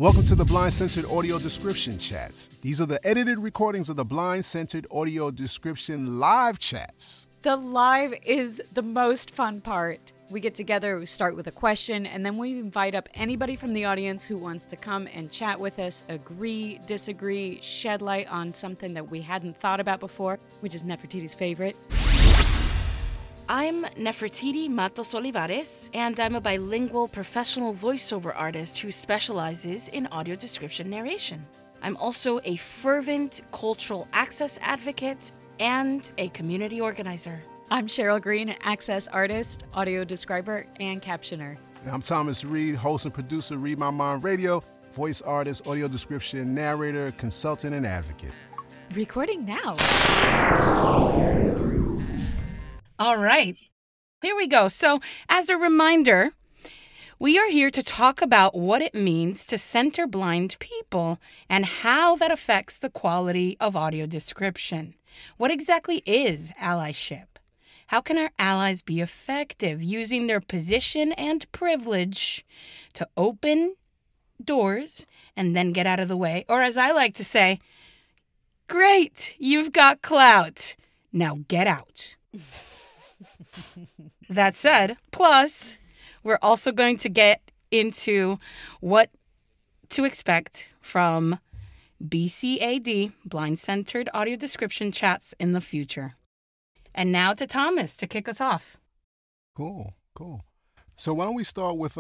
Welcome to the Blind-Centered Audio Description Chats. These are the edited recordings of the Blind-Centered Audio Description live chats. The live is the most fun part. We get together, we start with a question, and then we invite up anybody from the audience who wants to come and chat with us, agree, disagree, shed light on something that we hadn't thought about before, which is Nefertiti's favorite. I'm Nefertiti Matos Olivares, and I'm a bilingual professional voiceover artist who specializes in audio description narration. I'm also a fervent cultural access advocate and a community organizer. I'm Cheryl Green, an access artist, audio describer, and captioner. And I'm Thomas Reed, host and producer, Read My Mind Radio, voice artist, audio description narrator, consultant, and advocate. Recording now. All right, here we go. So, as a reminder, we are here to talk about what it means to center blind people and how that affects the quality of audio description. What exactly is allyship? How can our allies be effective using their position and privilege to open doors and then get out of the way? Or as I like to say, great, you've got clout. Now get out. That said, plus, we're also going to get into what to expect from BCAD, Blind-Centered Audio Description Chats, in the future. And now to Thomas to kick us off. Cool. So why don't we start with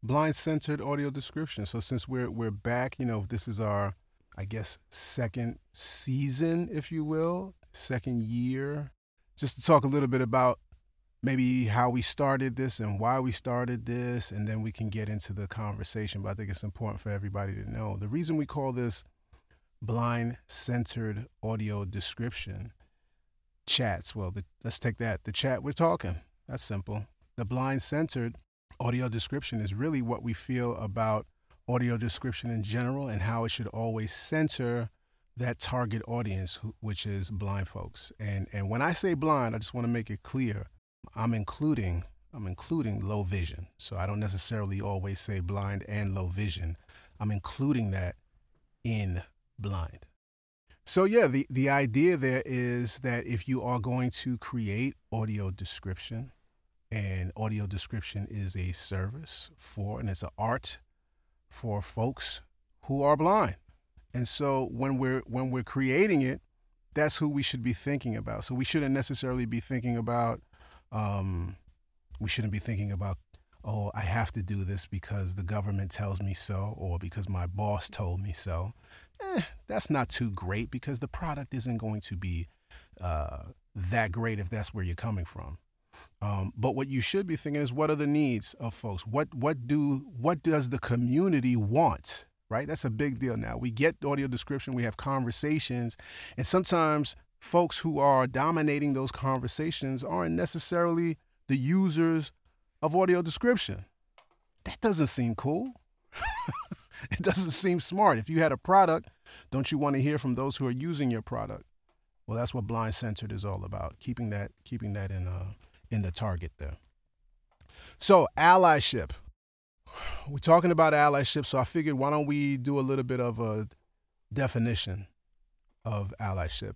Blind-Centered Audio Description. So since we're back, this is our, I guess, second season, if you will, second year. Just to talk a little bit about maybe how we started this and why we started this, and then we can get into the conversation. But I think it's important for everybody to know. The reason we call this Blind-Centered Audio Description Chats, well, let's take that. The chat we're talking, that's simple. The Blind-Centered Audio Description is really what we feel about audio description in general and how it should always center that target audience, which is blind folks. And when I say blind, I just want to make it clear, I'm including low vision. So I don't necessarily always say blind and low vision. I'm including that in blind. So yeah, the idea there is that if you are going to create audio description, and audio description is a service for, and it's an art for folks who are blind. And so when we're creating it, that's who we should be thinking about. So we shouldn't necessarily be thinking about, oh, I have to do this because the government tells me so, or because my boss told me so. That's not too great, because the product isn't going to be that great if that's where you're coming from. But what you should be thinking is, what are the needs of folks? What does the community want? Right? That's a big deal now. We get audio description, we have conversations, and sometimes folks who are dominating those conversations aren't necessarily the users of audio description. That doesn't seem cool. It doesn't seem smart. If you had a product, don't you want to hear from those who are using your product? Well, that's what Blind-Centered is all about, keeping that in the target there. So, allyship. We're talking about allyship, so I figured, why don't we do a little bit of a definition of allyship.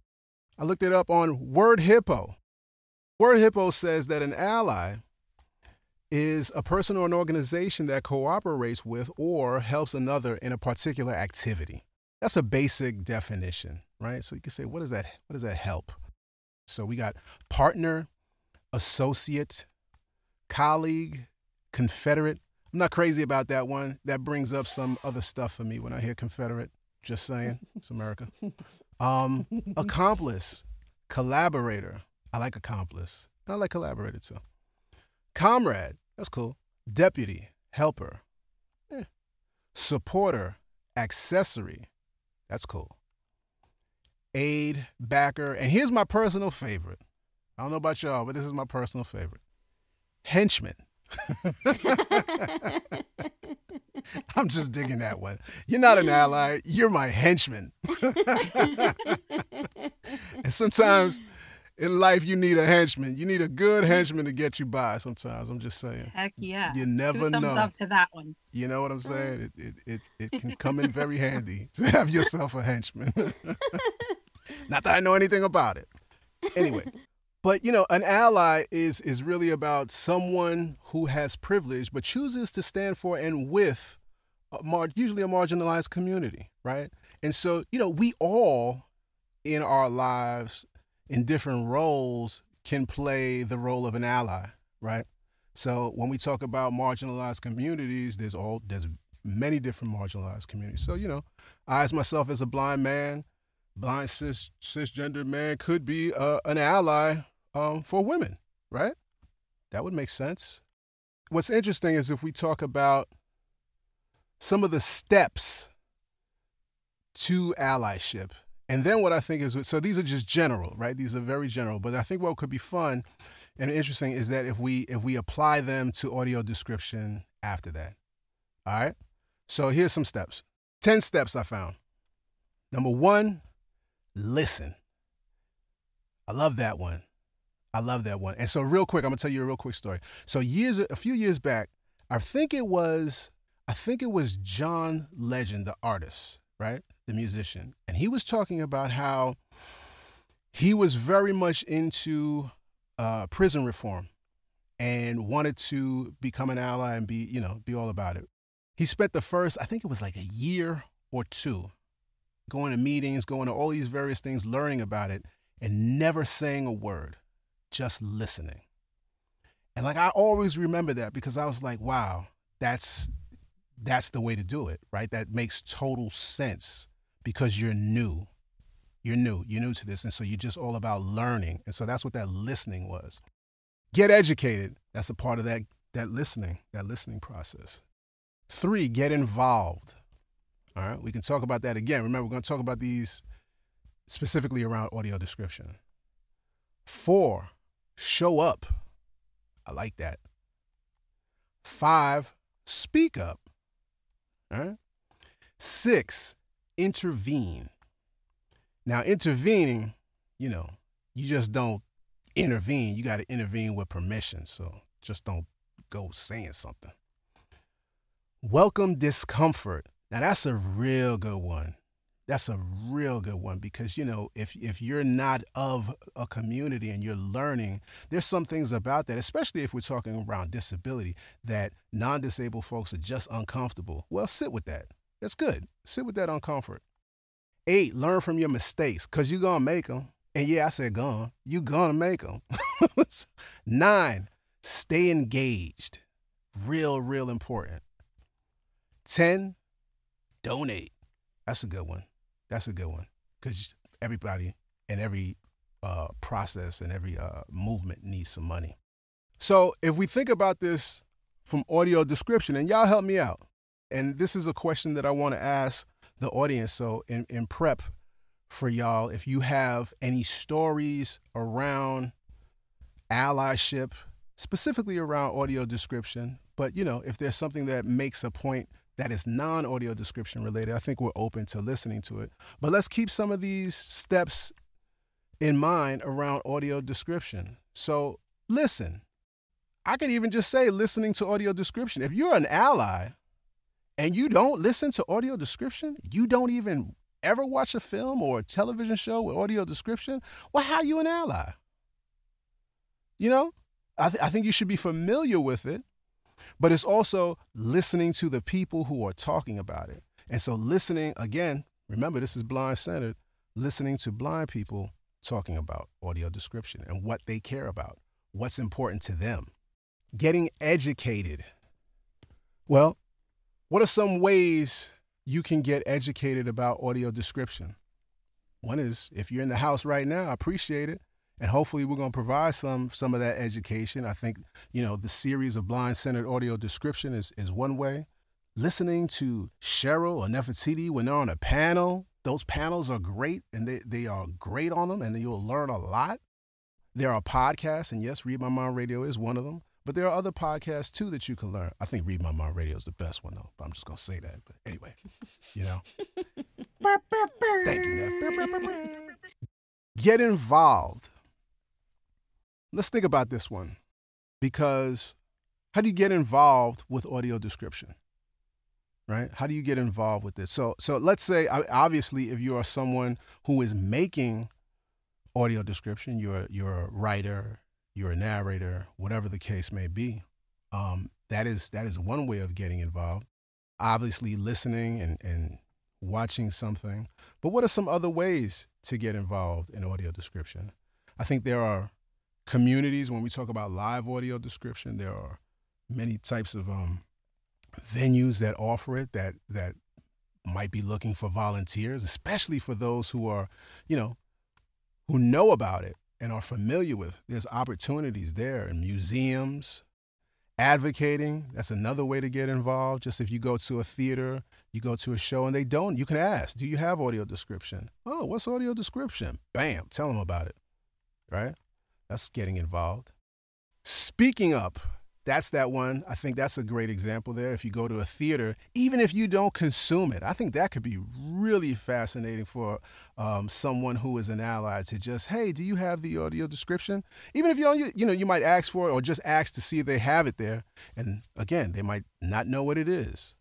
I looked it up on WordHippo. WordHippo says that an ally is a person or an organization that cooperates with or helps another in a particular activity. That's a basic definition, right? So you can say, what does that help? So we got partner, associate, colleague, confederate. I'm not crazy about that one. That brings up some other stuff for me when I hear Confederate. Just saying, it's America. Accomplice, collaborator. I like accomplice. I like collaborator too. Comrade, that's cool. Deputy, helper. Supporter, accessory. That's cool. Aid, backer. And here's my personal favorite. I don't know about y'all, but this is my personal favorite. Henchman. I'm just digging that one. You're not an ally. You're my henchman. And sometimes In life, you need a henchman. You need a good henchman to get you by sometimes. I'm just saying. Heck yeah. You never 2 thumbs know. up to that one. You know what I'm saying? It can come in very handy to have yourself a henchman. Not that I know anything about it. Anyway, but an ally is really about someone who has privilege but chooses to stand for and with usually a marginalized community, right? And so, we all in our lives in different roles can play the role of an ally, right? So when we talk about marginalized communities, there's many different marginalized communities. So, I as myself as a blind man, blind cisgender man could be an ally for women, right? That would make sense. What's interesting is if we talk about some of the steps to allyship, and then what I think is, so these are just general, right? These are very general, but I think what could be fun and interesting is that if we apply them to audio description after that. All right? So here's some steps. 10 steps I found. Number 1, listen. I love that one. And so real quick, I'm going to tell you a real quick story. So a few years back, I think it was John Legend, the artist, right? The musician. And he was talking about how he was very much into prison reform and wanted to become an ally and be all about it. He spent the first, I think it was like a year or 2, going to meetings, going to all these various things, learning about it, and never saying a word, just listening. And I always remember that because I was like, wow, that's the way to do it, right? That makes total sense because you're new. You're new to this. And so you're just all about learning. And so that's what that listening was. Get educated. That's a part of that listening process. 3, get involved. All right. We can talk about that again. Remember, we're going to talk about these specifically around audio description. 4, show up. I like that. 5, speak up. All right. 6, intervene. Now, intervening, you just don't intervene. You got to intervene with permission. So just don't go saying something. Welcome discomfort. Now, that's a real good one. Because, if you're not of a community and you're learning, there's some things about that, especially if we're talking around disability, that non-disabled folks are just uncomfortable. Well, sit with that. That's good. Sit with that uncomfort. 8, learn from your mistakes because you're going to make them. And yeah, I said gone. You're going to make them. 9, stay engaged. Real important. 10, donate. That's a good one. Because everybody and every process and every movement needs some money. So if we think about this from audio description, and y'all help me out, and this is a question that I want to ask the audience. So in prep for y'all, if you have any stories around allyship, specifically around audio description, but if there's something that makes a point that is non-audio description related, I think we're open to listening to it. But let's keep some of these steps in mind around audio description. So listen. I could even just say listening to audio description. If you're an ally and you don't listen to audio description, you don't even ever watch a film or a television show with audio description, well, how are you an ally? I think you should be familiar with it, but it's also listening to the people who are talking about it. And so listening, again, remember, this is blind-centered, listening to blind people talking about audio description and what they care about, what's important to them. Getting educated. Well, what are some ways you can get educated about audio description? One is, if you're in the house right now, I appreciate it. And hopefully we're going to provide some of that education. I think, the series of blind-centered audio description is one way. Listening to Cheryl or Nefertiti when they're on a panel, those panels are great, and they are great on them, and you'll learn a lot. There are podcasts, and yes, Read My Mind Radio is one of them. But there are other podcasts, too, that you can learn. I think Read My Mind Radio is the best one, though. But I'm just going to say that. But anyway, Thank you, Neff. Get involved. let's think about this one, because how do you get involved with audio description, right? How do you get involved with this? So let's say, obviously, if you are someone who is making audio description, you're a writer, you're a narrator, whatever the case may be. That is one way of getting involved. Obviously, listening and watching something. But what are some other ways to get involved in audio description? I think there are communities. When we talk about live audio description, there are many types of venues that offer it that might be looking for volunteers, especially for those who are, who know about it and are familiar with. There's opportunities there in museums. Advocating, that's another way to get involved. Just if you go to a theater, you go to a show and they don't, you can ask, do you have audio description? Oh, what's audio description? Bam, tell them about it, right? That's getting involved. Speaking up, that's that one. I think that's a great example there. If you go to a theater, even if you don't consume it, I think that could be really fascinating for someone who is an ally to just, hey, do you have the audio description? Even if you don't, you might ask for it or just ask to see if they have it there. And again, they might not know what it is.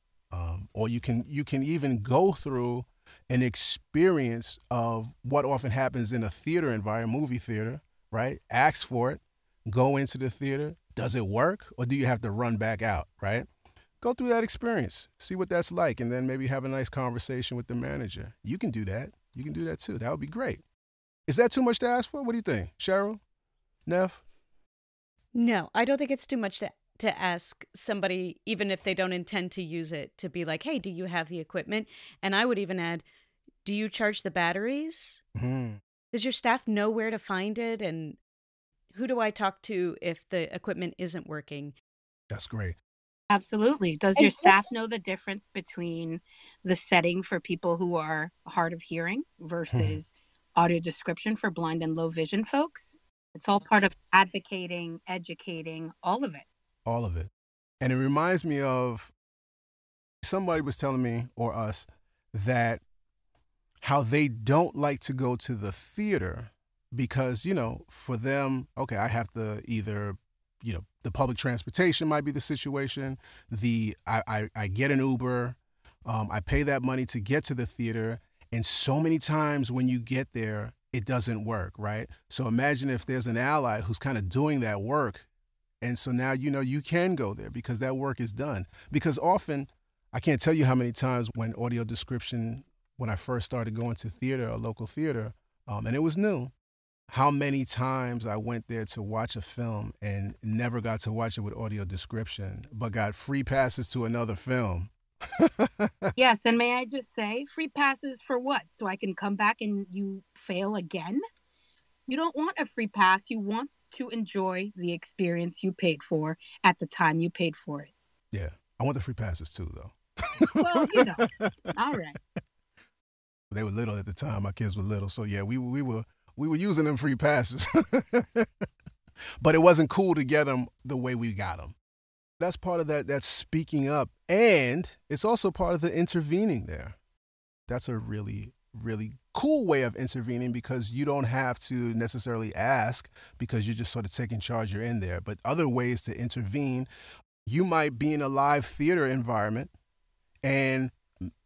Or you can even go through an experience of what often happens in a theater environment, movie theater, right? Ask for it, go into the theater. Does it work, or do you have to run back out, right? Go through that experience, see what that's like, and then maybe have a nice conversation with the manager. You can do that. You can do that too. That would be great. Is that too much to ask for? What do you think? Cheryl? Neff? No, I don't think it's too much to ask somebody, even if they don't intend to use it, to be like, hey, do you have the equipment? And I would even add, do you charge the batteries? Mm-hmm. Does your staff know where to find it? And who do I talk to if the equipment isn't working? That's great. Absolutely. Does your staff know the difference between the setting for people who are hard of hearing versus audio description for blind and low vision folks? It's all part of advocating, educating, all of it. All of it. And it reminds me of somebody was telling me, or us, that how they don't like to go to the theater because, for them, okay, I have to either, the public transportation might be the situation. I get an Uber, I pay that money to get to the theater, and so many times when you get there, it doesn't work, right? So imagine if there's an ally who's kind of doing that work, and so now you can go there because that work is done. Because often, I can't tell you how many times when audio description, when I first started going to theater, a local theater, and it was new, how many times I went there to watch a film and never got to watch it with audio description, but got free passes to another film. Yes, and may I just say, free passes for what? So I can come back and you fail again? You don't want a free pass. You want to enjoy the experience you paid for at the time you paid for it. Yeah, I want the free passes too, though. Well, all right. They were little at the time. My kids were little, so yeah, we were using them free passes. But it wasn't cool to get them the way we got them. That's part of that speaking up. And it's also part of the intervening there. That's a really, really cool way of intervening because you don't have to necessarily ask because you're just sort of taking charge, you're in there. But other ways to intervene, you might be in a live theater environment and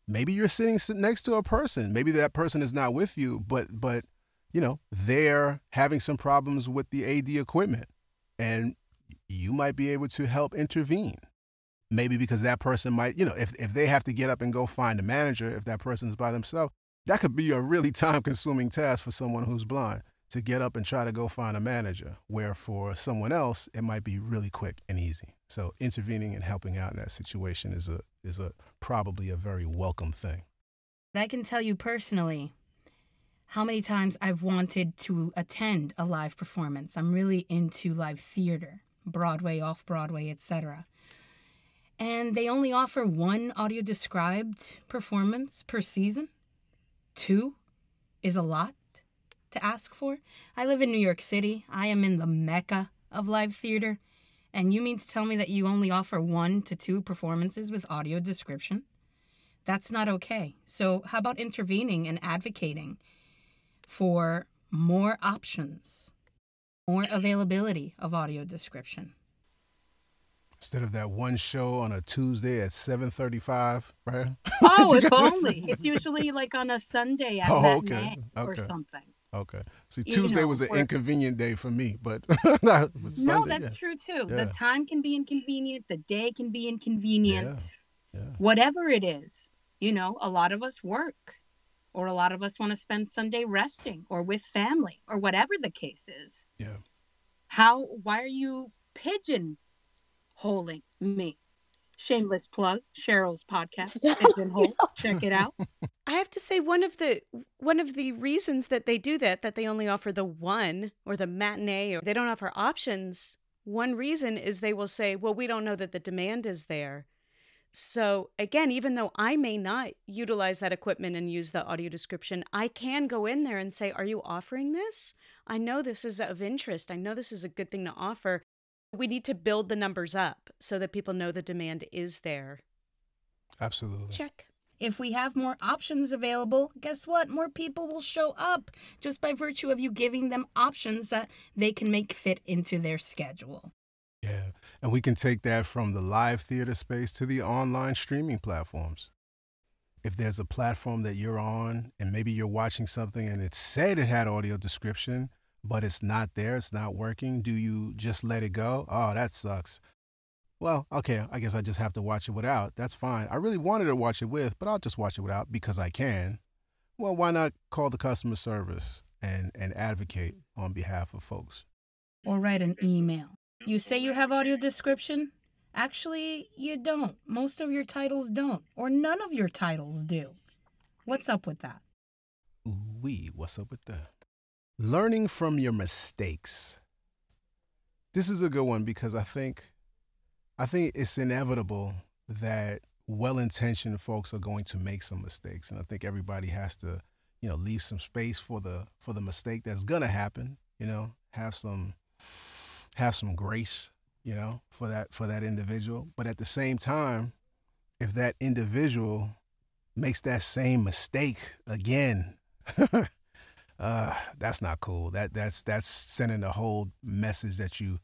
maybe you're sitting next to a person. Maybe that person is not with you, but they're having some problems with the AD equipment. And you might be able to help intervene. Maybe because that person might, if they have to get up and go find a manager, if that person is by themselves, that could be a really time-consuming task for someone who's blind to get up and try to go find a manager, where for someone else, it might be really quick and easy. So intervening and helping out in that situation is probably a very welcome thing. I can tell you personally how many times I've wanted to attend a live performance. I'm really into live theater, Broadway, off-Broadway, etc. And they only offer one audio-described performance per season. 2 is a lot to ask for. I live in New York City. I am in the mecca of live theater. And you mean to tell me that you only offer 1 to 2 performances with audio description? That's not okay. So how about intervening and advocating for more options? More availability of audio description. Instead of that one show on a Tuesday at 7:35, right? Oh, if only. It's usually like on a Sunday at matinee or something. Okay. See, Tuesday was an inconvenient day for me, but that was No, Sunday, that's true too. Yeah. The time can be inconvenient. The day can be inconvenient. Yeah. Whatever it is, a lot of us work, or a lot of us want to spend Sunday resting or with family or whatever the case is. Yeah. Why are you pigeonholing me? Shameless plug, Cheryl's podcast, Pigeonhole. Check it out. I have to say one of the reasons that they do that they only offer the one or the matinee, or they don't offer options. One reason is they will say, well, we don't know that the demand is there. So again, even though I may not utilize that equipment and use the audio description, I can go in there and say, are you offering this? I know this is of interest. I know this is a good thing to offer. We need to build the numbers up so that people know the demand is there. Absolutely. Check. If we have more options available, guess what? More people will show up just by virtue of you giving them options that they can make fit into their schedule. Yeah. And we can take that from the live theater space to the online streaming platforms. If there's a platform that you're on and maybe you're watching something and it said it had audio description, but it's not there, it's not working, do you just let it go? Oh, that sucks. Well, okay, I guess I just have to watch it without. That's fine. I really wanted to watch it with, but I'll just watch it without because I can. Well, why not call the customer service and advocate on behalf of folks? Or write an email. You say you have audio description? Actually, you don't. Most of your titles don't, or none of your titles do. What's up with that? Ooh-wee, what's up with that? Learning from your mistakes. This is a good one because I think it's inevitable that well-intentioned folks are going to make some mistakes, and I think everybody has to, leave some space for the mistake that's gonna happen. Have some grace, for that individual. But at the same time, if that individual makes that same mistake again, that's not cool. That's sending a whole message that you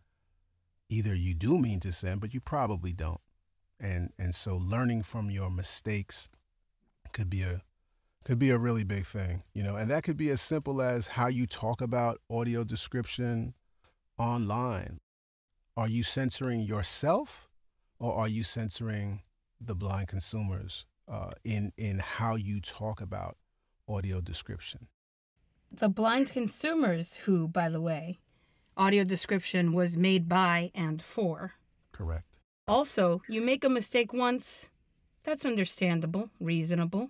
do mean to send, but you probably don't. And so learning from your mistakes could be a really big thing, and that could be as simple as how you talk about audio description online. Are you censoring yourself, or are you censoring the blind consumers in how you talk about audio description? The blind consumers who, by the way, audio description was made by and for. Correct. Also, you make a mistake once, that's understandable, reasonable,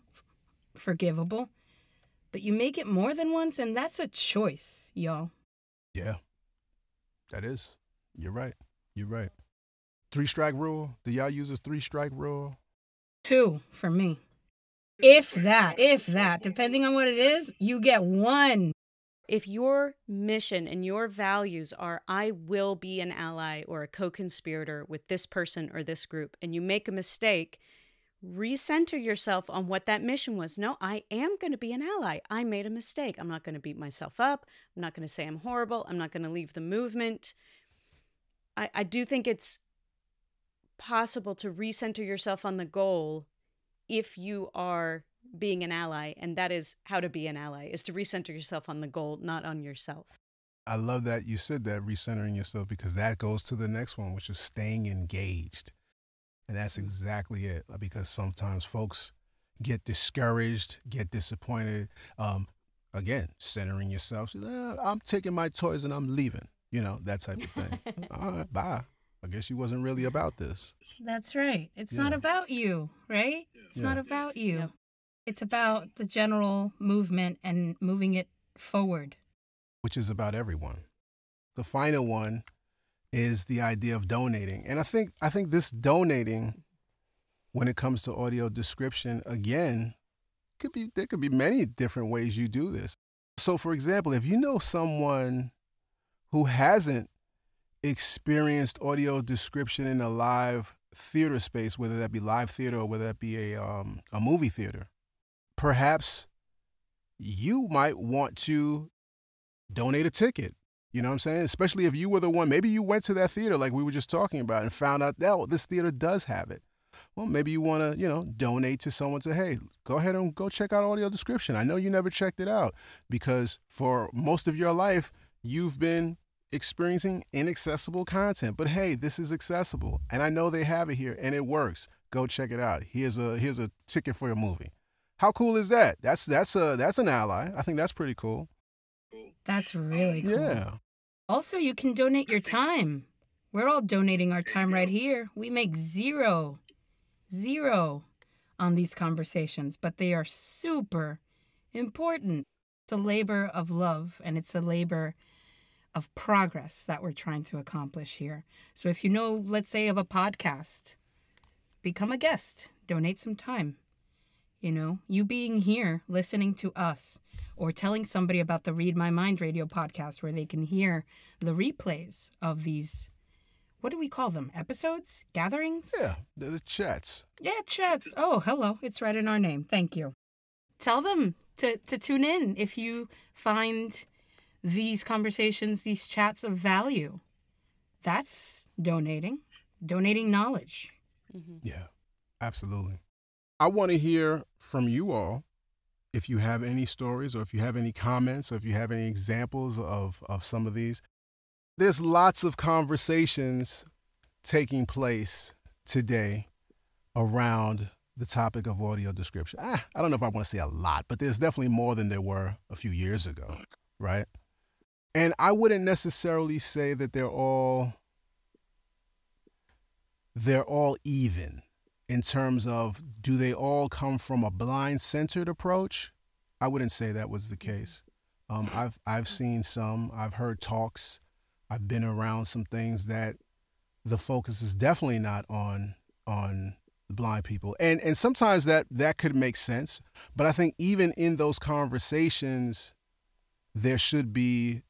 forgivable. But you make it more than once, and that's a choice, y'all. Yeah, that is. You're right. 3-strike rule. Do y'all use a 3-strike rule? 2 for me. If that, depending on what it is, you get 1. If your mission and your values are, I will be an ally or a co-conspirator with this person or this group, and you make a mistake, recenter yourself on what that mission was. No, I am going to be an ally. I made a mistake. I'm not going to beat myself up. I'm not going to say I'm horrible. I'm not going to leave the movement. I do think it's possible to recenter yourself on the goal if you are being an ally, and that is how to be an ally, is to recenter yourself on the goal, not on yourself. I love that you said that, recentering yourself, because that goes to the next one, which is staying engaged. And that's exactly it, because sometimes folks get discouraged, get disappointed. Again, centering yourself. I'm taking my toys and I'm leaving, that type of thing. All right, bye. I guess you wasn't really about this. That's right. It's not about you, right? It's not about you. Yeah. It's about the general movement and moving it forward. Which is about everyone. The final one is the idea of donating. And I think this donating, when it comes to audio description, again, there could be many different ways you do this. So, for example, if you know someone who hasn't experienced audio description in a live theater space, whether that be live theater or whether that be a movie theater, perhaps you might want to donate a ticket You know what I'm saying? Especially if you were the one, maybe you went to that theater like we were just talking about and found out that, oh, this theater does have it. Well, maybe you want to, donate to someone to, hey, go ahead and go check out audio description. I know you never checked it out because for most of your life, you've been experiencing inaccessible content. But hey, this is accessible. And I know they have it here and it works. Go check it out. Here's a ticket for your movie. How cool is that? That's an ally. I think that's pretty cool. That's really cool. Yeah. Also, you can donate your time. We're all donating our time right here. We make zero on these conversations, but they are super important. It's a labor of love, and it's a labor of progress that we're trying to accomplish here. So if you know, let's say, of a podcast, become a guest, donate some time. You being here, listening to us, or telling somebody about the Read My Mind radio podcast where they can hear the replays of these, what do we call them? Episodes? Gatherings? Yeah, the chats. Yeah, chats. Oh, hello. It's right in our name. Thank you. Tell them to tune in if you find these conversations, these chats of value. That's donating knowledge. Mm-hmm. Yeah, absolutely. I want to hear from you all if you have any stories or if you have any comments or if you have any examples of some of these. There's lots of conversations taking place today around the topic of audio description. I don't know if I want to say a lot, but there's definitely more than there were a few years ago, right? And I wouldn't necessarily say that they're all even in terms of, do they all come from a blind-centered approach? I wouldn't say that was the case. I've seen some, I've heard talks, I've been around some things that the focus is definitely not on the blind people. And sometimes that could make sense, but I think even in those conversations, there should be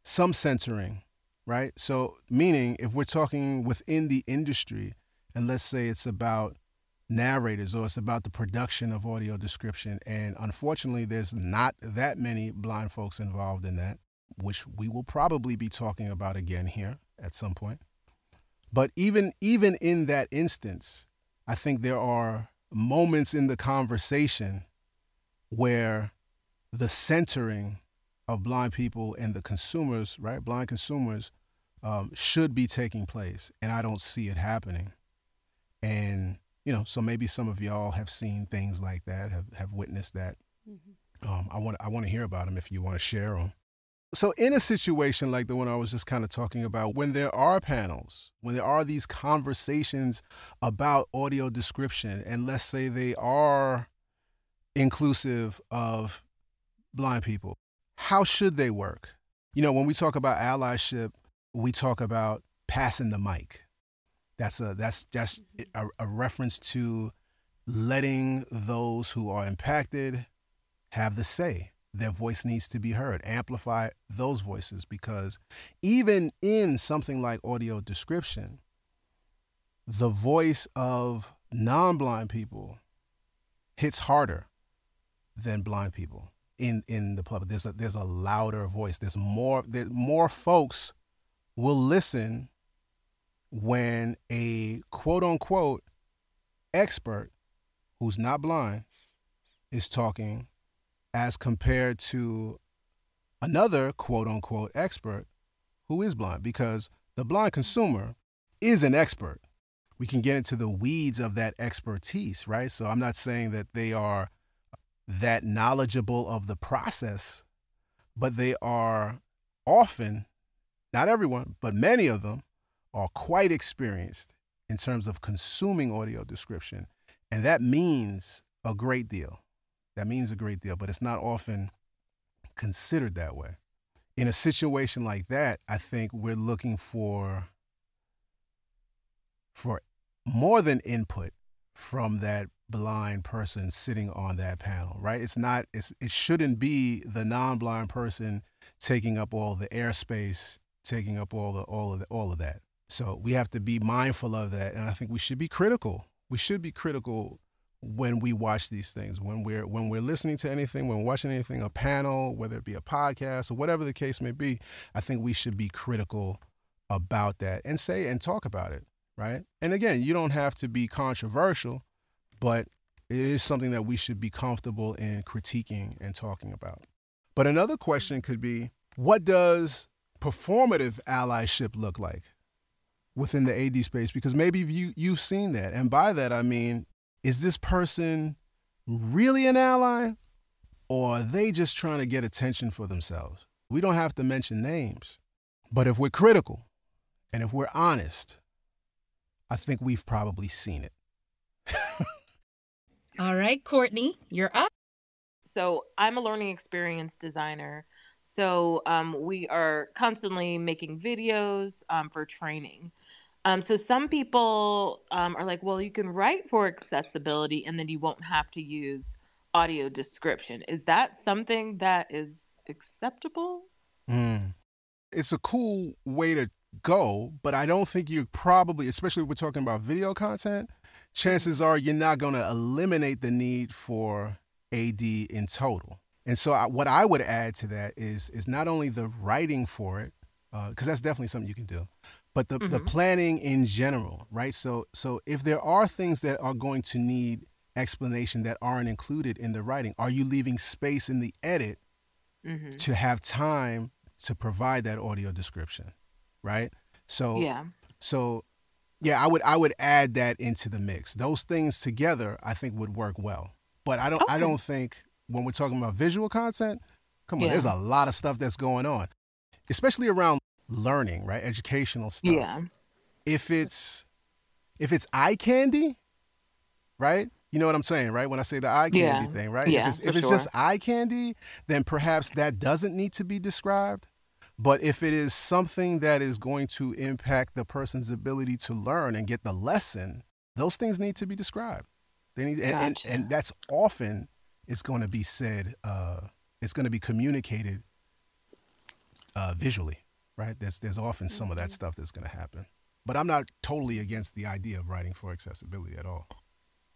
some censoring, right? So meaning if we're talking within the industry, and let's say it's about narrators or it's about the production of audio description, and unfortunately there's not that many blind folks involved in that, which we will probably be talking about again here at some point. But even in that instance, I think there are moments in the conversation where the centering of blind people and the consumers, right, blind consumers, should be taking place, and I don't see it happening. And, so maybe some of y'all have seen things like that, have witnessed that. Mm-hmm. I want to hear about them if you want to share them. So in a situation like the one I was just kind of talking about, when there are panels, when there are these conversations about audio description, and let's say they are inclusive of blind people, how should they work? When we talk about allyship, we talk about passing the mic. That's just a reference to letting those who are impacted have the say. Their voice needs to be heard. Amplify those voices, because even in something like audio description, the voice of non-blind people hits harder than blind people in the public. There's a louder voice. There's more folks will listen when a quote-unquote expert who's not blind is talking as compared to another quote-unquote expert who is blind, because the blind consumer is an expert. We can get into the weeds of that expertise, right? So I'm not saying that they are that knowledgeable of the process, but they are often, not everyone, but many of them, are quite experienced in terms of consuming audio description. And that means a great deal. That means a great deal, but it's not often considered that way. In a situation like that, I think we're looking for more than input from that blind person sitting on that panel, right? It shouldn't be the non-blind person taking up all the airspace, taking up all of that. So we have to be mindful of that, and I think we should be critical. We should be critical when we watch these things, when we're listening to anything, when we're watching anything, a panel, whether it be a podcast or whatever the case may be, I think we should be critical about that and say and talk about it, right? And again, you don't have to be controversial, but it is something that we should be comfortable in critiquing and talking about. But another question could be, what does performative allyship look like within the AD space? Because maybe you've seen that. And by that, I mean, is this person really an ally, or are they just trying to get attention for themselves? We don't have to mention names. But if we're critical and if we're honest, I think we've probably seen it. All right, Courtney, you're up. So I'm a learning experience designer. So we are constantly making videos for training. So some people are like, well, you can write for accessibility and then you won't have to use audio description. Is that something that is acceptable? It's a cool way to go, but I don't think you probably, especially if we're talking about video content, chances are you're not going to eliminate the need for AD in total. And so what I would add to that is not only the writing for it, because that's definitely something you can do, but the planning in general, right? So if there are things that are going to need explanation that aren't included in the writing, are you leaving space in the edit to have time to provide that audio description, right? So I would add that into the mix. Those things together, I think, would work well. But I don't think when we're talking about visual content, come on, there's a lot of stuff that's going on, especially around learning, right? Educational stuff. Yeah. If it's eye candy, right? You know what I'm saying, right? When I say the eye candy thing, right? Yeah, if it's just eye candy, then perhaps that doesn't need to be described. But if it is something that is going to impact the person's ability to learn and get the lesson, those things need to be described. They need, and that's often it's going to be said. It's going to be communicated visually, right? There's often some of that stuff that's going to happen. But I'm not totally against the idea of writing for accessibility at all.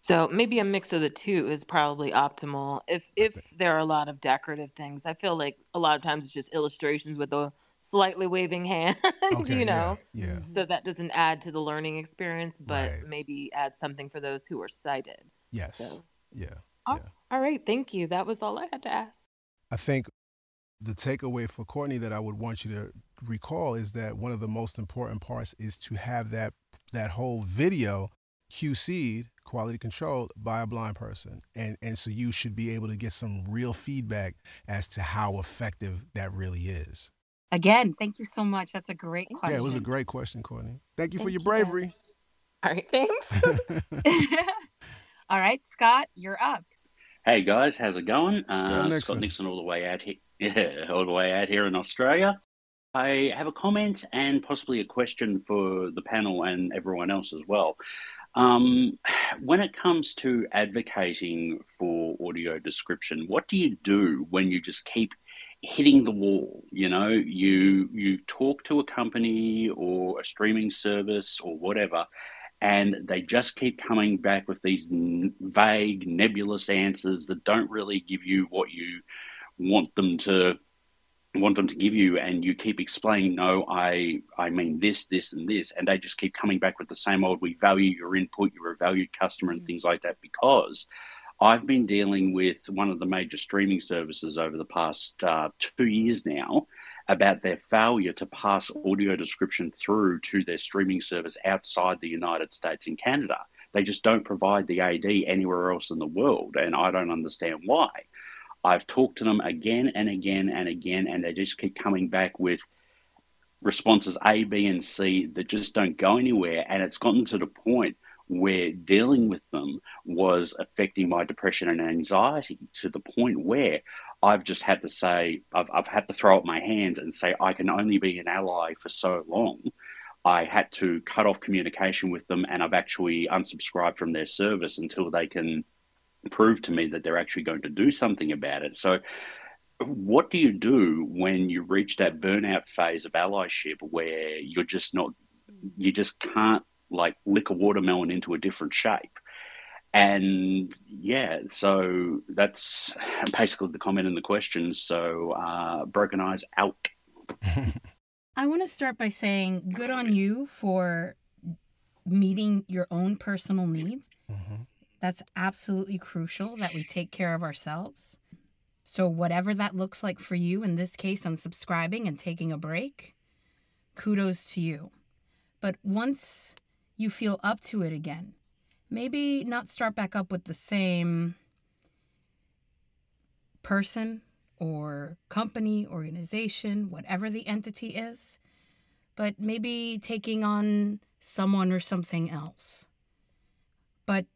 So maybe a mix of the two is probably optimal. If there are a lot of decorative things, I feel like a lot of times it's just illustrations with a slightly waving hand, Okay, yeah. So that doesn't add to the learning experience, but maybe add something for those who are sighted. Yes. So, Yeah. all right. Thank you. That was all I had to ask. I think the takeaway for Courtney that I would want you to recall is that one of the most important parts is to have that whole video QC'd, quality controlled, by a blind person. And so you should be able to get some real feedback as to how effective that really is. Again, thank you so much. That's a great question. Yeah, it was a great question, Courtney. Thank you for your bravery. All right, thanks. All right, Scott, you're up. Hey guys, how's it going? Scott Nixon all the way out here. Yeah, all the way out here in Australia. I have a comment and possibly a question for the panel and everyone else as well. When it comes to advocating for audio description, what do you do when you just keep hitting the wall? You know, you talk to a company or a streaming service or whatever, and they just keep coming back with these vague, nebulous answers that don't really give you what you want them to give you, and you keep explaining, no, I mean this, and this, and they just keep coming back with the same old, we value your input, you're a valued customer, and things like that. Because I've been dealing with one of the major streaming services over the past 2 years now about their failure to pass audio description through to their streaming service outside the United States and Canada. They just don't provide the AD anywhere else in the world, and I don't understand why. I've talked to them again and again and again, and they just keep coming back with responses A, B, and C that just don't go anywhere. And it's gotten to the point where dealing with them was affecting my depression and anxiety, to the point where I've just had to say, I've had to throw up my hands and say, I can only be an ally for so long. I had to cut off communication with them, and I've actually unsubscribed from their service until they can prove to me that they're actually going to do something about it. So what do you do when you reach that burnout phase of allyship where you just can't like lick a watermelon into a different shape? And yeah, so that's basically the comment and the question. So broken eyes out. I want to start by saying good on you for meeting your own personal needs. Mm-hmm. That's absolutely crucial that we take care of ourselves. So whatever that looks like for you, in this case, unsubscribing and taking a break, kudos to you. But once you feel up to it again, maybe not start back up with the same person or company, organization, whatever the entity is, but maybe taking on someone or something else. But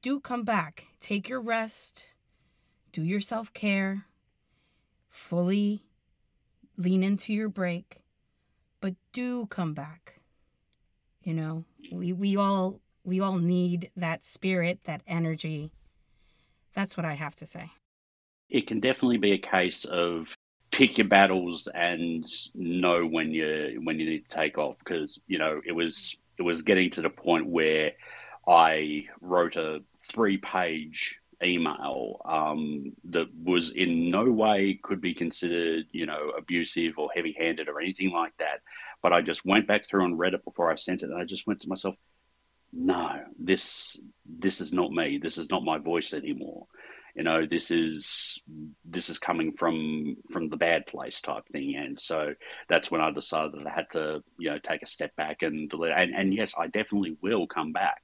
do come back. Take your rest. Do your self-care. Fully lean into your break. But do come back. You know, we all need that spirit, that energy. That's what I have to say. It can definitely be a case of pick your battles and know when you need to take off, because it was getting to the point where I wrote a 3-page email that was in no way could be considered abusive or heavy-handed or anything like that, but I just went back through and read it before I sent it, and I just went to myself, no, this is not me, this is not my voice anymore. This is coming from the bad place type thing. And so that's when I decided that I had to take a step back and delete. And yes, I definitely will come back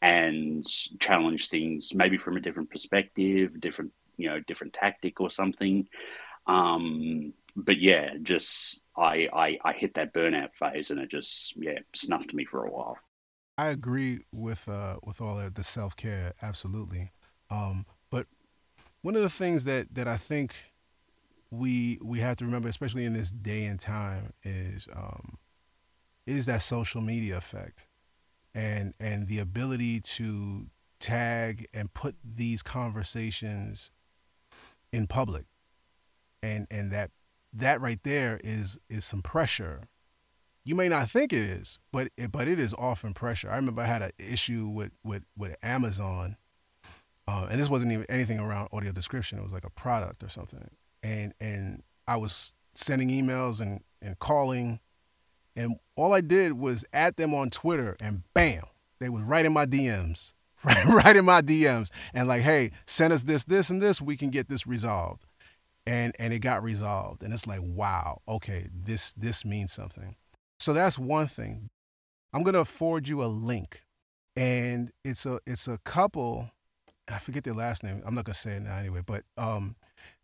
and challenge things, maybe from a different perspective, different tactic or something. But yeah, just I hit that burnout phase, and it just snuffed me for a while. I agree with all of the self-care, absolutely. But one of the things that I think we have to remember, especially in this day and time, is that social media effect, and the ability to tag and put these conversations in public, and that right there is some pressure. You may not think it is, but it is often pressure. I remember I had an issue with Amazon. And this wasn't even anything around audio description. It was like a product or something. And I was sending emails and calling, and all I did was add them on Twitter, and bam, they was right in my DMs, right in my DMs, and like, hey, send us this, and this, we can get this resolved. And it got resolved, and it's like, wow, okay, this means something. So that's one thing. I'm gonna forward you a link, and it's a couple. I forget their last name. I'm not gonna say it now anyway. But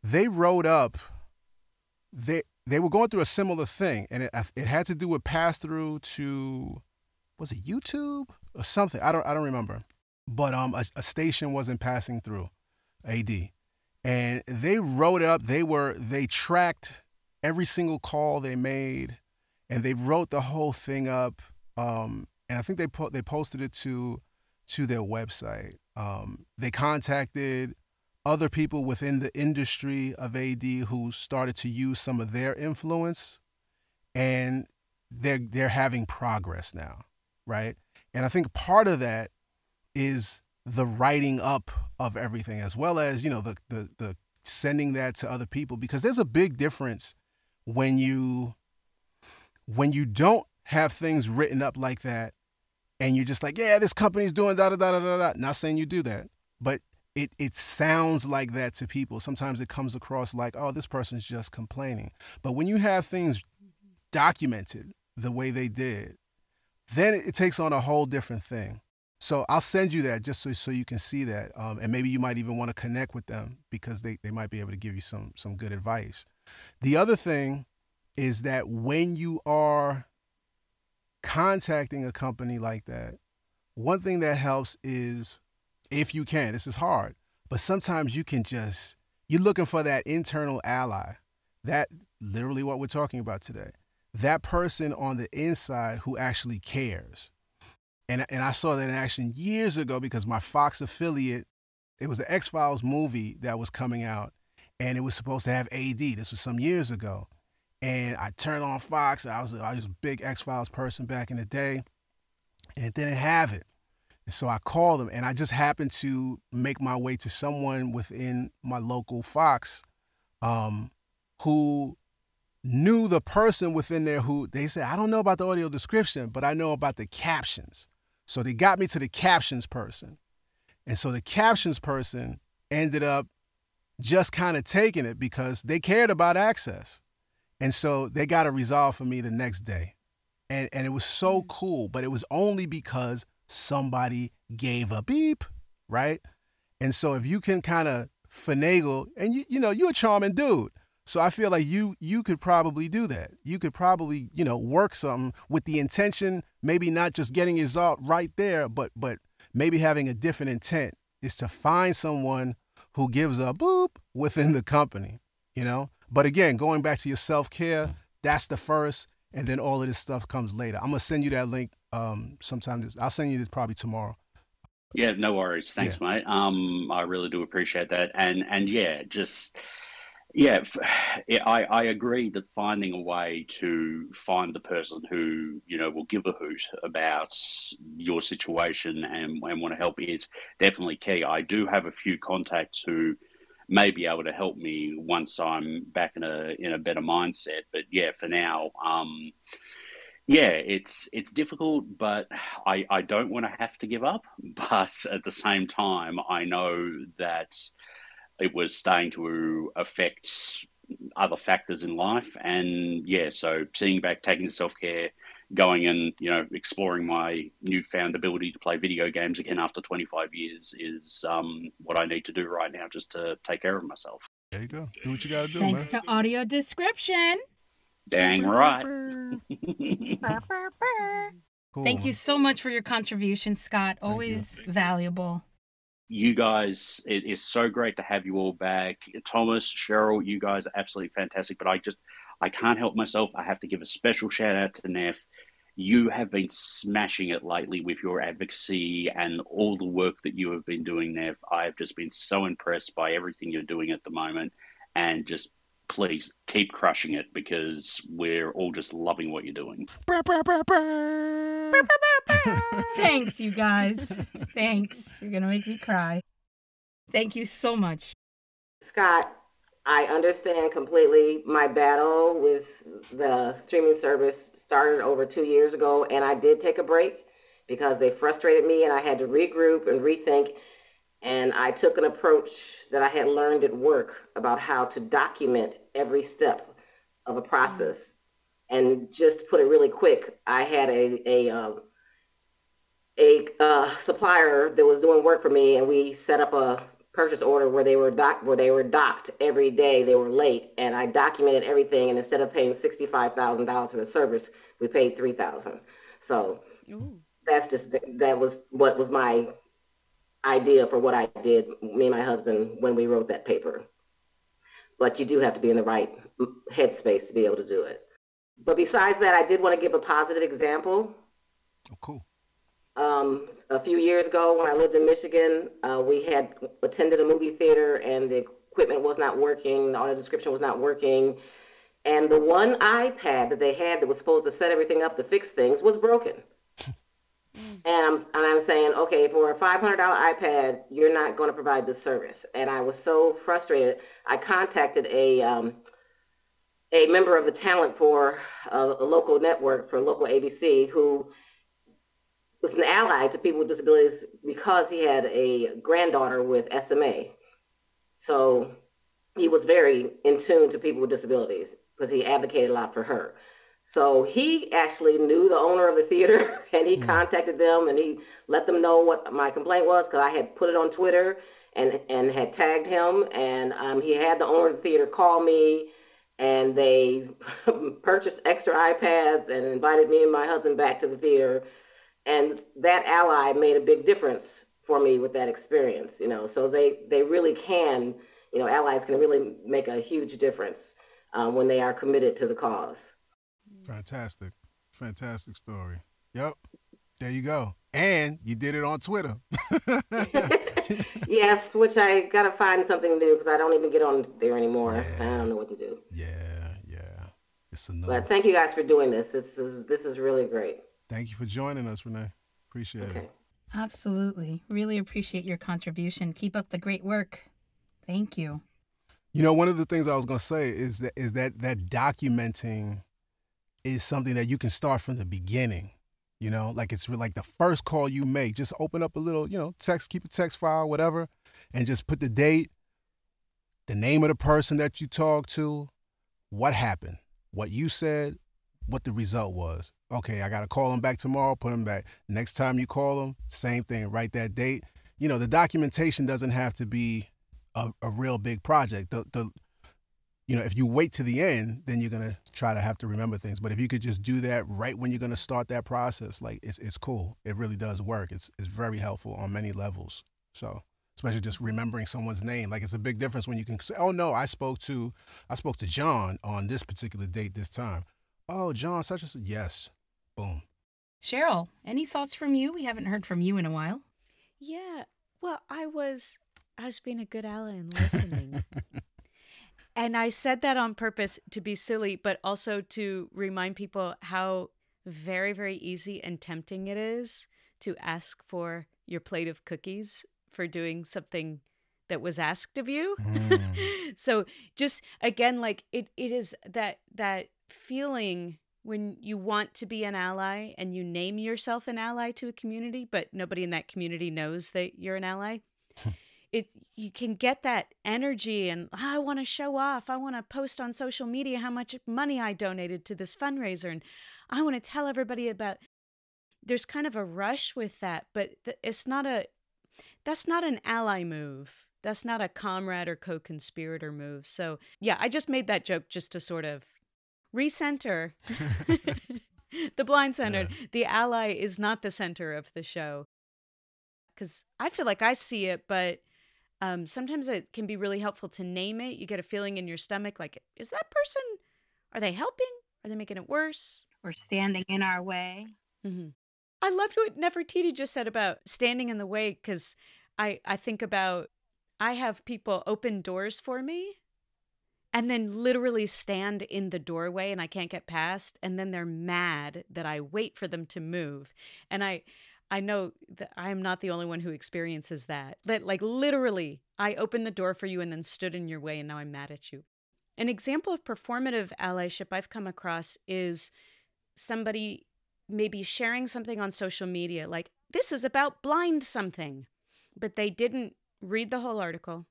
they wrote up. They were going through a similar thing, and it had to do with pass through to, was it YouTube or something? I don't remember. But a station wasn't passing through AD, and they wrote up. They tracked every single call they made, and they wrote the whole thing up. And I think they posted it to their website. They contacted other people within the industry of AD who started to use some of their influence, and they're having progress now, right? And I think part of that is the writing up of everything, as well as the sending that to other people, because there's a big difference when you don't have things written up like that, and you're just like, yeah, this company's doing da da da da da da. Not saying you do that, but it sounds like that to people. Sometimes it comes across like, oh, this person's just complaining. But when you have things documented the way they did, then it takes on a whole different thing. So I'll send you that just so you can see that, and maybe you might even want to connect with them, because they might be able to give you some good advice. The other thing is that when you are contacting a company like that, one thing that helps is, if you can, this is hard, but sometimes you're looking for that internal ally, that literally what we're talking about today, that person on the inside who actually cares. And I saw that in action years ago, because my Fox affiliate, it was the X-Files movie that was coming out, and it was supposed to have AD. This was some years ago. And I turned on Fox. I was a big X-Files person back in the day, and it didn't have it. And so I called him, and I just happened to make my way to someone within my local Fox who knew the person within there who they said, I don't know about the audio description, but I know about the captions. So they got me to the captions person. And so the captions person ended up just kind of taking it because they cared about access. And so they got a resolve for me the next day. And it was so cool, but it was only because somebody gave a beep, right? And so if you can kind of finagle, and you know, you're a charming dude. So I feel like you could probably do that. You could probably, you know, work something with the intention, maybe not just getting his result right there, but maybe having a different intent is to find someone who gives a boop within the company, you know? But again, going back to your self-care, that's the first, and then all of this stuff comes later. I'm going to send you that link sometime. I'll send you this probably tomorrow. Yeah, no worries. Thanks, mate. I really do appreciate that. And yeah, just... Yeah, I agree that finding a way to find the person who, you know, will give a hoot about your situation and want to help is definitely key. I do have a few contacts who may be able to help me once I'm back in a better mindset. But yeah, for now, yeah, it's difficult, but I don't want to have to give up. But at the same time, I know that it was starting to affect other factors in life. And yeah, so seeing back, taking the self-care, going and, you know, exploring my newfound ability to play video games again after 25 years is what I need to do right now just to take care of myself. There you go. Do what you got to do, Thanks man. to audio description. Dang right. Cool, Thank you man. so much for your contribution, Scott. Always valuable. You guys, it is so great to have you all back. Thomas, Cheryl, you guys are absolutely fantastic, but I can't help myself. I have to give a special shout out to Neff. You have been smashing it lately with your advocacy and all the work that you have been doing, Neff. I have just been so impressed by everything you're doing at the moment, and just please keep crushing it because we're all just loving what you're doing. Thanks, you guys. Thanks. You're going to make me cry. Thank you so much. Scott, I understand completely. My battle with the streaming service started over 2 years ago, and I did take a break because they frustrated me, and I had to regroup and rethink. And I took an approach that I had learned at work about how to document every step of a process. And just to put it really quick, I had a supplier that was doing work for me, and we set up a purchase order where they were docked every day. They were late, and I documented everything. And instead of paying $65,000 for the service, we paid $3,000. So that was what was my idea for what I did, me and my husband, when we wrote that paper. But you do have to be in the right headspace to be able to do it. But besides that, I did want to give a positive example. Oh, cool. A few years ago when I lived in Michigan, we had attended a movie theater and the equipment was not working, the audio description was not working. And the one iPad that they had that was supposed to set everything up to fix things was broken. And I'm saying, okay, for a $500 iPad, you're not going to provide this service. And I was so frustrated. I contacted a member of the talent for a local network for local ABC who was an ally to people with disabilities because he had a granddaughter with SMA. So he was very in tune to people with disabilities because he advocated a lot for her. So he actually knew the owner of the theater and he contacted them and he let them know what my complaint was because I had put it on Twitter and had tagged him. And he had the owner of the theater call me and they purchased extra iPads and invited me and my husband back to the theater. And that ally made a big difference for me with that experience, you know. So they really can, you know, allies can really make a huge difference when they are committed to the cause. Fantastic. Fantastic story. Yep. There you go. And you did it on Twitter. Yes, which I got to find something to do because I don't even get on there anymore. Yeah. I don't know what to do. Yeah. It's a no. But thank you guys for doing this. This is really great. Thank you for joining us, Renee. Appreciate it. Absolutely. Really appreciate your contribution. Keep up the great work. Thank you. You know, one of the things I was going to say is that documenting is something that you can start from the beginning. You know, like it's like the first call you make, just open up a little, text, keep a text file, whatever, and just put the date, the name of the person that you talked to, what happened, what you said, what the result was. Okay, I got to call them back tomorrow, put them back. Next time you call them, same thing, write that date. You know, the documentation doesn't have to be a real big project. If you wait to the end, then you're going to try to have to remember things. But if you could just do that right when you're going to start that process, like it's cool. It really does work. It's very helpful on many levels. So especially just remembering someone's name. Like it's a big difference when you can say, oh no, I spoke to John on this particular date this time. Oh, John, such and such. Yes. Boom. Cheryl, any thoughts from you? We haven't heard from you in a while. Yeah. Well, I was being a good ally and listening. And I said that on purpose to be silly, but also to remind people how very, very easy and tempting it is to ask for your plate of cookies for doing something that was asked of you. So just, again, like it is that feeling when you want to be an ally and you name yourself an ally to a community, but nobody in that community knows that you're an ally. You can get that energy and I want to show off. I want to post on social media how much money I donated to this fundraiser. And I want to tell everybody about, there's kind of a rush with that, but that's not an ally move. That's not a comrade or co-conspirator move. So yeah, I just made that joke just to sort of recenter the blind-centered. Yeah. The ally is not the center of the show. Because I feel like I see it, but sometimes it can be really helpful to name it. You get a feeling in your stomach like, is that person, are they helping? Are they making it worse? Or standing in our way? Mm-hmm. I loved what Nefertiti just said about standing in the way, because I think about, I have people open doors for me and then literally stand in the doorway and I can't get past. And then they're mad that I wait for them to move. And I know that I am not the only one who experiences that. That, like, literally, I opened the door for you and then stood in your way and now I'm mad at you. An example of performative allyship I've come across is somebody maybe sharing something on social media, like, this is about blind something, but they didn't read the whole article.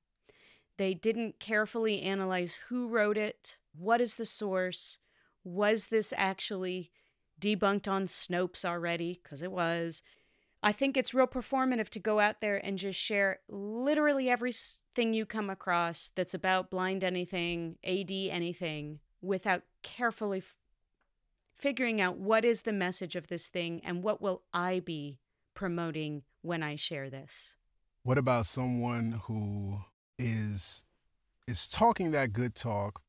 They didn't carefully analyze who wrote it, what is the source, was this actually debunked on Snopes already, because it was. I think it's real performative to go out there and just share literally everything you come across that's about blind anything, AD anything, without carefully figuring out what is the message of this thing and what will I be promoting when I share this. What about someone who is talking that good talk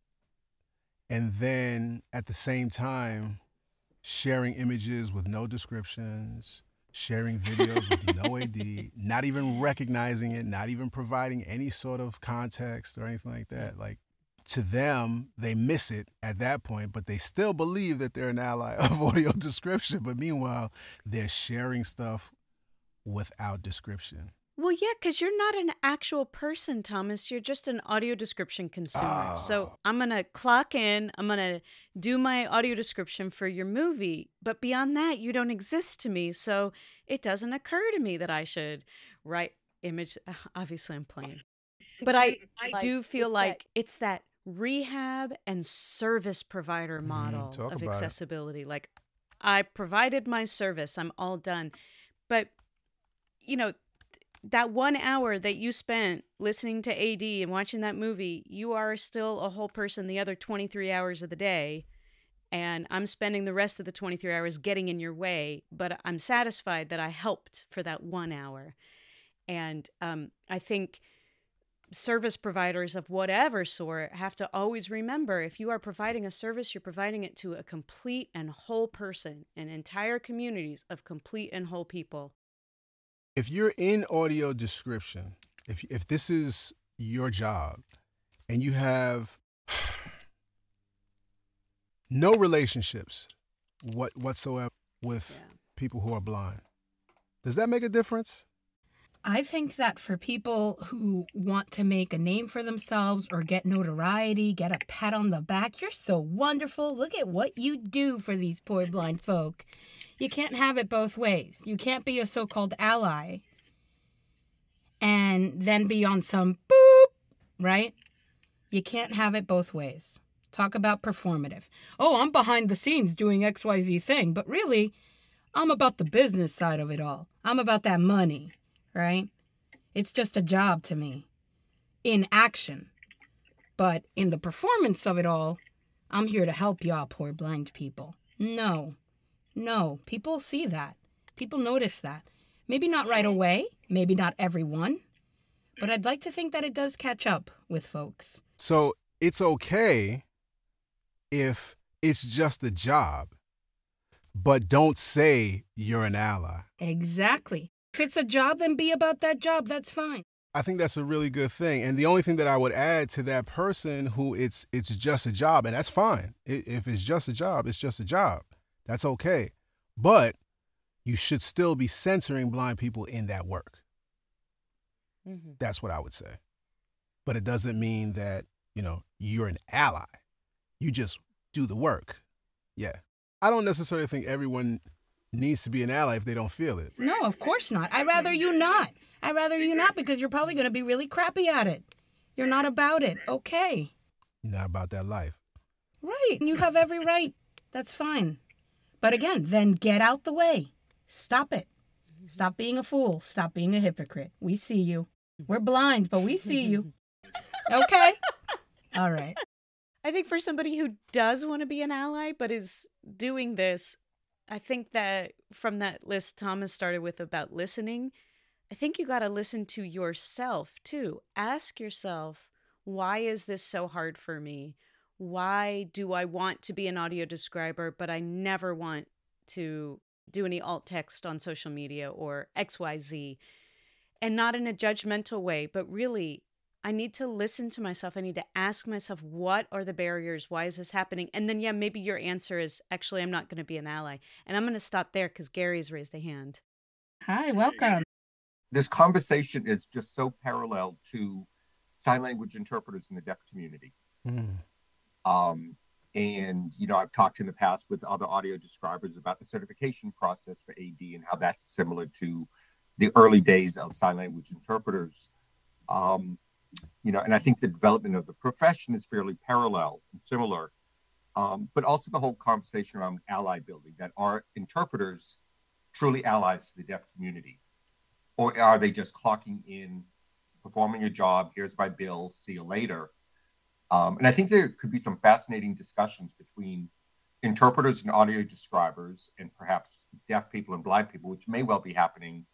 and then at the same time sharing images with no descriptions, sharing videos with no AD, not even recognizing it, not even providing any sort of context or anything like that? Like, to them, they miss it at that point, but they still believe that they're an ally of audio description. But meanwhile, they're sharing stuff without description. Well, yeah, because you're not an actual person, Thomas. You're just an audio description consumer. Oh. So I'm going to clock in. I'm going to do my audio description for your movie. But beyond that, you don't exist to me. So it doesn't occur to me that I should write image. Obviously, I'm playing. But I do feel like it's that rehab and service provider model of accessibility. Like, I provided my service. I'm all done. But, you know, that 1 hour that you spent listening to AD and watching that movie, you are still a whole person the other 23 hours of the day. And I'm spending the rest of the 23 hours getting in your way, but I'm satisfied that I helped for that 1 hour. And I think service providers of whatever sort have to always remember, if you are providing a service, you're providing it to a complete and whole person and entire communities of complete and whole people. If you're in audio description, if this is your job and you have no relationships whatsoever with people who are blind, Does that make a difference? I think that for people who want to make a name for themselves or get notoriety, get a pat on the back, you're so wonderful. Look at what you do for these poor blind folk. You can't have it both ways. You can't be a so-called ally and then be on some boop, right? You can't have it both ways. Talk about performative. Oh, I'm behind the scenes doing XYZ thing, but really, I'm about the business side of it all. I'm about that money. Right? It's just a job to me in action. But in the performance of it all, I'm here to help y'all poor blind people. No, people see that. People notice that. Maybe not right away, maybe not everyone, but I'd like to think that it does catch up with folks. So it's okay if it's just a job, but don't say you're an ally. Exactly. If it's a job, then be about that job. That's fine. I think that's a really good thing. And the only thing that I would add to that person who it's just a job, and that's fine. If it's just a job, it's just a job. That's okay. But you should still be censoring blind people in that work. Mm-hmm. That's what I would say. But it doesn't mean that, you're an ally. You just do the work. Yeah. I don't necessarily think everyone needs to be an ally if they don't feel it. No, of course not. I'd rather you not. I'd rather you not because you're probably going to be really crappy at it. You're not about it. Okay. You're not about that life. Right. You have every right. That's fine. But again, then get out the way. Stop it. Stop being a fool. Stop being a hypocrite. We see you. We're blind, but we see you. Okay? All right. I think for somebody who does want to be an ally but is doing this, I think that from that list Thomas started with about listening, I think you got to listen to yourself too. Ask yourself, why is this so hard for me? Why do I want to be an audio describer, but I never want to do any alt text on social media or XYZ? And not in a judgmental way, but really, I need to listen to myself. I need to ask myself, what are the barriers? Why is this happening? And then, maybe your answer is, actually, I'm not going to be an ally. And I'm going to stop there because Gary's raised a hand. Hi, welcome. This conversation is just so parallel to sign language interpreters in the deaf community. And, I've talked in the past with other audio describers about the certification process for AD and how that's similar to the early days of sign language interpreters. And I think the development of the profession is fairly parallel and similar, but also the whole conversation around ally building, that are interpreters truly allies to the deaf community? Or are they just clocking in, performing a job, here's my bill, see you later? And I think there could be some fascinating discussions between interpreters and audio describers and perhaps deaf people and blind people, which may well be happening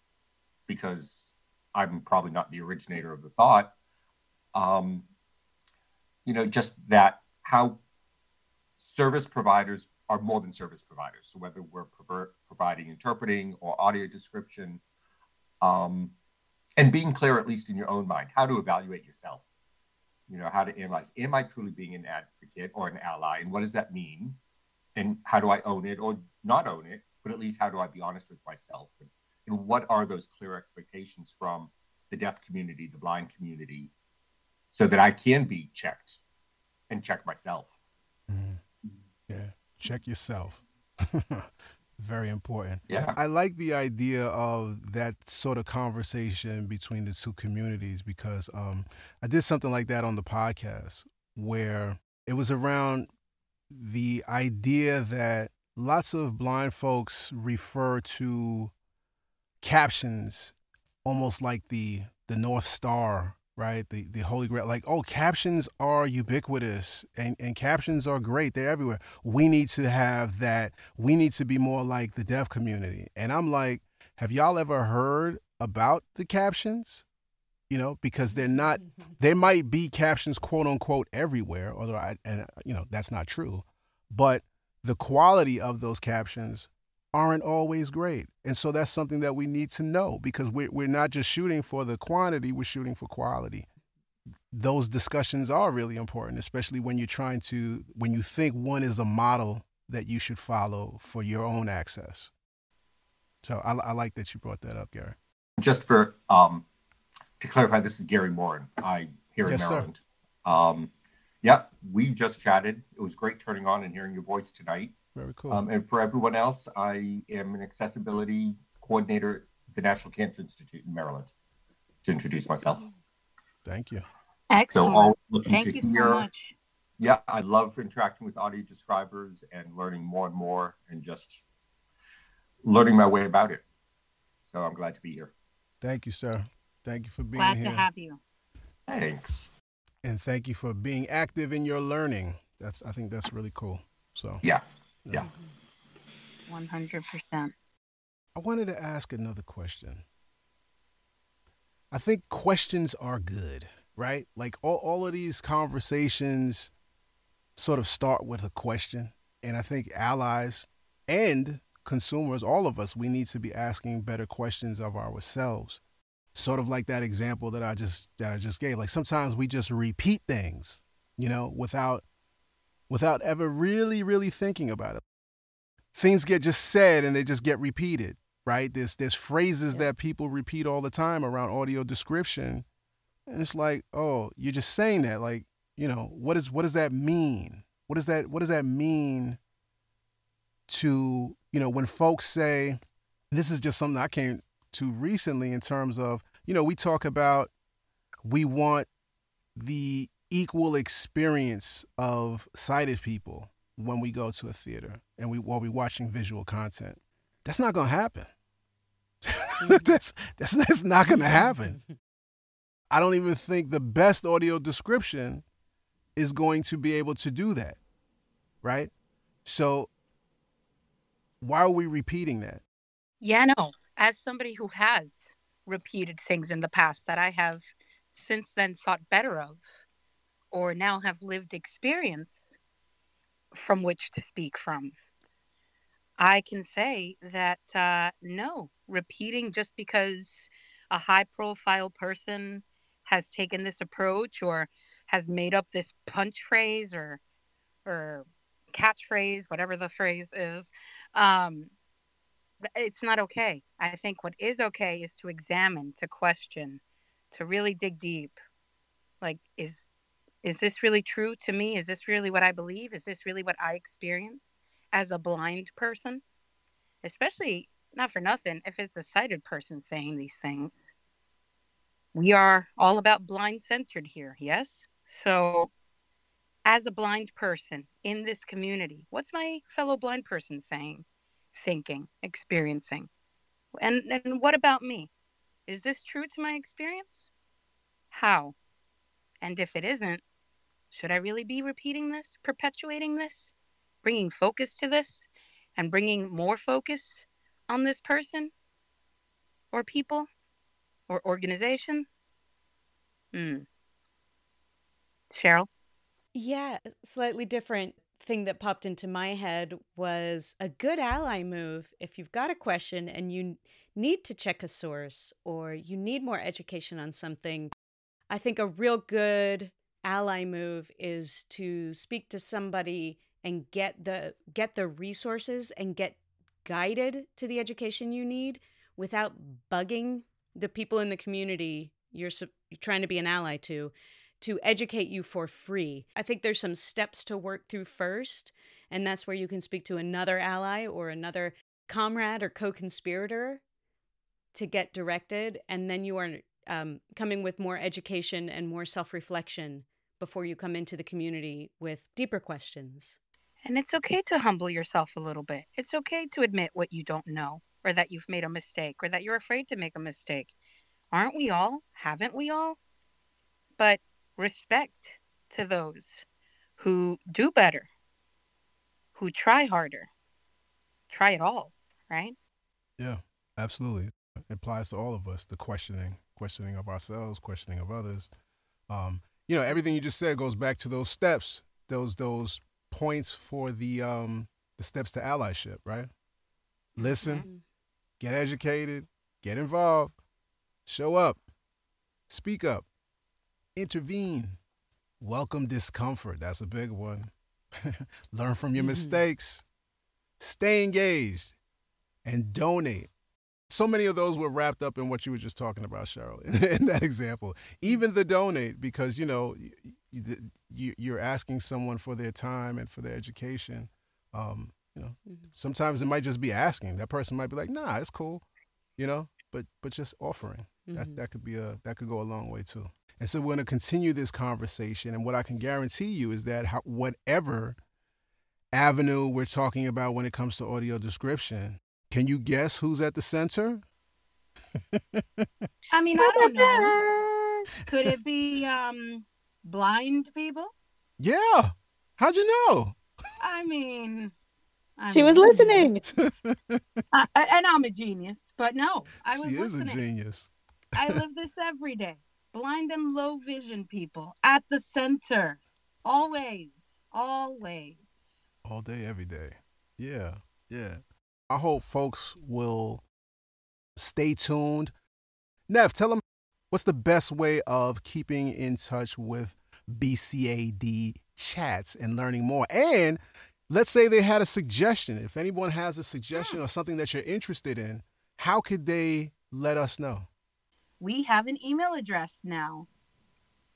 because I'm probably not the originator of the thought. Just that how service providers are more than service providers. So whether we're providing interpreting or audio description, and being clear, at least in your own mind, how to evaluate yourself, how to analyze, am I truly being an advocate or an ally? And what does that mean? And how do I own it or not own it? But at least how do I be honest with myself? And what are those clear expectations from the deaf community, the blind community, so that I can be checked and check myself? Yeah, check yourself. Very important. Yeah. I like the idea of that sort of conversation between the two communities because I did something like that on the podcast where it was around the idea that lots of blind folks refer to captions almost like the North Star, right? The Holy Grail. Like, oh, captions are ubiquitous and captions are great. They're everywhere. We need to have that. We need to be more like the deaf community. And I'm like, have y'all ever heard about the captions? Because they're not, there might be captions, quote unquote, everywhere, although that's not true. But the quality of those captions aren't always great. And so that's something that we need to know because we're not just shooting for the quantity, we're shooting for quality. Those discussions are really important, especially when you think one is a model that you should follow for your own access. So I like that you brought that up, Gary. Just for to clarify, this is Gary Morin. I here in Maryland. Yeah, we just chatted. It was great turning on and hearing your voice tonight. Very cool. And for everyone else, I am an accessibility coordinator at the National Cancer Institute in Maryland. To introduce myself. Thank you. Excellent. So thank you so much. Yeah, I love interacting with audio describers and learning more and more and just learning my way about it. So I'm glad to be here. Thank you, sir. Thank you for being Glad here. to have you. Thanks. And thank you for being active in your learning. I think that's really cool. So yeah. 100%. I wanted to ask another question. I think questions are good, right? Like all of these conversations sort of start with a question. And I think allies and consumers, all of us, we need to be asking better questions of ourselves. Sort of like that example that I just gave. Like sometimes we just repeat things, without ever really thinking about it. Things get just said and they just get repeated, right? There's phrases that people repeat all the time around audio description. And it's like, oh, you're just saying that. Like, what does that mean? What does that mean to, when folks say, this is just something I came to recently in terms of, we talk about, we want the equal experience of sighted people when we go to a theater and while we're watching visual content. That's not going to happen. That's not going to happen. I don't even think the best audio description is going to be able to do that, right? So why are we repeating that? Yeah, no. As somebody who has repeated things in the past that I have since then thought better of, or now have lived experience from which to speak from, I can say that no, repeating just because a high-profile person has taken this approach or has made up this punch phrase or catchphrase, whatever the phrase is, it's not okay. I think what is okay is to examine, to question, to really dig deep. Like, is this really true to me? Is this really what I believe? Is this really what I experience as a blind person? Especially, not for nothing, if it's a sighted person saying these things. We are all about blind-centered here, yes? So, as a blind person in this community, what's my fellow blind person saying, thinking, experiencing? And what about me? Is this true to my experience? How? And if it isn't, should I really be repeating this, perpetuating this, bringing focus to this, and bringing more focus on this person or people or organization? Cheryl? Yeah, a slightly different thing that popped into my head was a good ally move. If you've got a question and you need to check a source or you need more education on something, I think a real good ally move is to speak to somebody and get the resources and get guided to the education you need without bugging the people in the community you're trying to be an ally to educate you for free. I think there's some steps to work through first, and that's where you can speak to another ally or another comrade or co-conspirator to get directed, and then you are coming with more education and more self-reflection before you come into the community with deeper questions. And it's okay to humble yourself a little bit. It's okay to admit what you don't know, or that you've made a mistake, or that you're afraid to make a mistake. Aren't we all? Haven't we all? But respect to those who do better, who try harder, try it all, right? Yeah, absolutely. It applies to all of us, the questioning of ourselves, questioning of others. Everything you just said goes back to those steps, those points for the steps to allyship, right? Listen, get educated, get involved, show up, speak up, intervene, welcome discomfort. That's a big one. Learn from your mistakes, stay engaged, and donate. so many of those were wrapped up in what you were just talking about, Cheryl, in that example. Even the donate, because, you're asking someone for their time and for their education. Sometimes it might just be asking. That person might be like, nah, it's cool, but just offering. That could go a long way too. And so we're going to continue this conversation. And what I can guarantee you is that whatever avenue we're talking about when it comes to audio description, can you guess who's at the center? I mean, I don't know. Could it be blind people? Yeah. How'd you know? I mean, she was listening. And I'm a genius, but no, I was listening. She is a genius. I live this every day. Blind and low vision people at the center. Always. Always. All day, every day. Yeah. Yeah. I hope folks will stay tuned. Nev, tell them what's the best way of keeping in touch with BCAD chats and learning more. And let's say they had a suggestion. If anyone has a suggestion or something that you're interested in, how could they let us know? We have an email address now,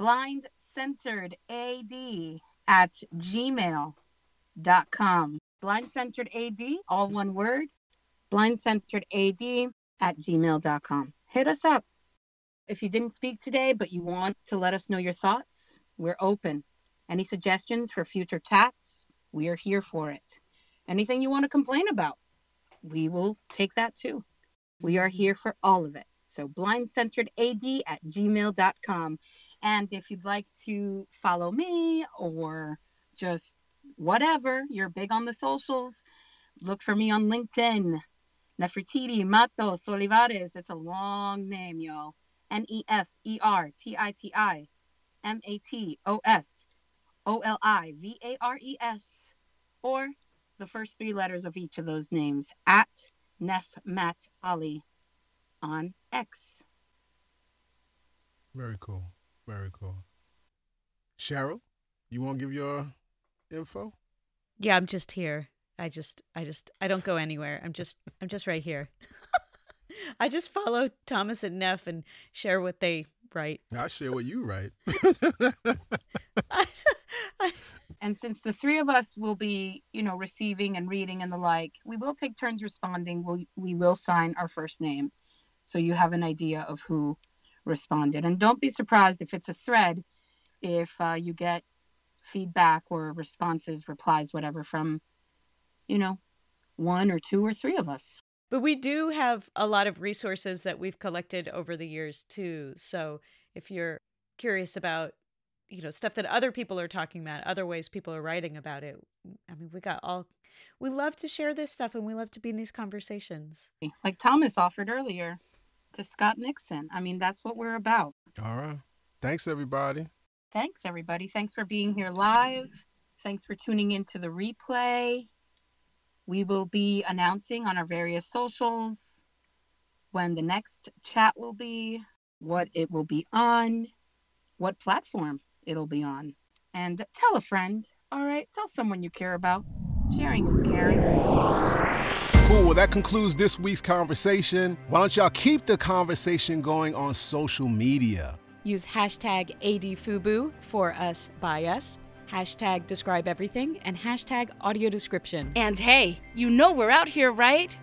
blindcenteredad@gmail.com. Blindcenteredad, all one word, blindcenteredad@gmail.com. Hit us up. If you didn't speak today, but you want to let us know your thoughts, we're open. Any suggestions for future chats? We are here for it. Anything you want to complain about? We will take that too. We are here for all of it. So blindcenteredad@gmail.com. And if you'd like to follow me or just whatever, you're big on the socials, look for me on LinkedIn. Nefertiti Matos Olivares. It's a long name, y'all. NEFERTITIMATOSOLIVARES. Or the first three letters of each of those names, @NefMatAli on X. Very cool. Very cool. Cheryl, you want to give your info? Yeah, I'm just here. I don't go anywhere. I'm just right here. I just follow Thomas and Neff and share what they write. I share what you write. And since the three of us will be, receiving and reading and the like, we will take turns responding. We will sign our first name, so you have an idea of who responded. And don't be surprised if it's a thread, if you get feedback or responses, replies, whatever, from, one or two or three of us. But we do have a lot of resources that we've collected over the years too. So if you're curious about, stuff that other people are talking about, other ways people are writing about it, I mean, we love to share this stuff and we love to be in these conversations. Like Thomas offered earlier to Scott Nixon. I mean, that's what we're about. All right. Thanks, everybody. Thanks, everybody. Thanks for being here live. Thanks for tuning into the replay. We will be announcing on our various socials when the next chat will be, what it will be on, what platform it'll be on. And tell a friend, all right? Tell someone you care about. Sharing is caring. Cool. Well, that concludes this week's conversation. Why don't y'all keep the conversation going on social media? Use hashtag ADFUBU for us by us, hashtag describe everything, and hashtag audio description. And hey, we're out here, right?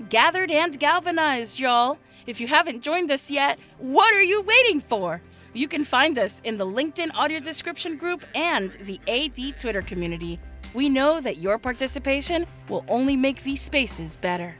Gathered and galvanized, y'all. If you haven't joined us yet, what are you waiting for? You can find us in the LinkedIn audio description group and the AD Twitter community. We know that your participation will only make these spaces better.